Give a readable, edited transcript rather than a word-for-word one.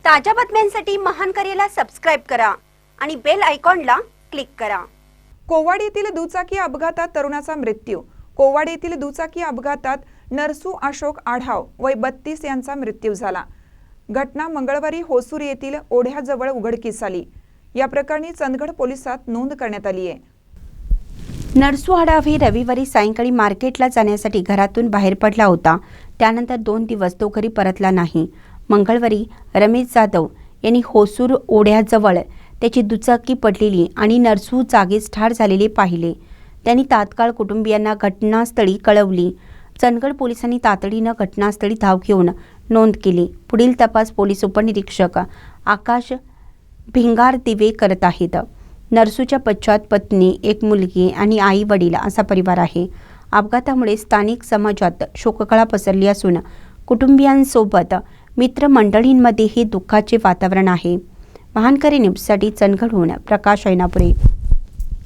ताज्या बातम्यांसाठी महान करेला सबस्क्राइब करा आणि बेल आयकॉनला क्लिक करा। कोवाड येथील दुचाकी अपघातात तरुणाचा मृत्यू। कोवाड येथील दुचाकी अपघातात नरसू अशोक आढाव वय 32 यांचा मृत्यू झाला। घटना मंगळवारी होसूर येथील ओढ्याजवळ उघडकीस आली। या प्रकरणी चंदगड पोलिसात नोंद करण्यात आली आहे। नरसू आढाव हे रविवारी सायंकाळी मार्केटला जाण्यासाठी घरातून बाहेर पडला होता। त्यानंतर 2 दिवस तो घरी परतला नाही। मंगळवारी रमेश जाधव यांनी होसूर ओढ्याजवळ त्याची दुचाकी पडलेली आणि नरसू जागीच ठार झालेले पाहिले। त्यांनी तात्काळ कुटुंबियांना घटनास्थळी कळवली। चंदगड पोलिसांनी तातडीने घटनास्थळी धाव घेऊन नोंद केली। पुढील तपास पोलीस उपनिरीक्षक आकाश भिंगार दिवे करत आहेत। नरसूच्या पश्चात पत्नी, एक मुलगी आणि आई वडील असा परिवार आहे। अपघातामुळे स्थानिक समाजात शोककळा पसरली असून कुटुंबियांसोबत मित्रमंडळींमध्येही दुःखाचे वातावरण आहे। महानकरी न्यूजसाठी चंदगडहून प्रकाश ऐनापुरे।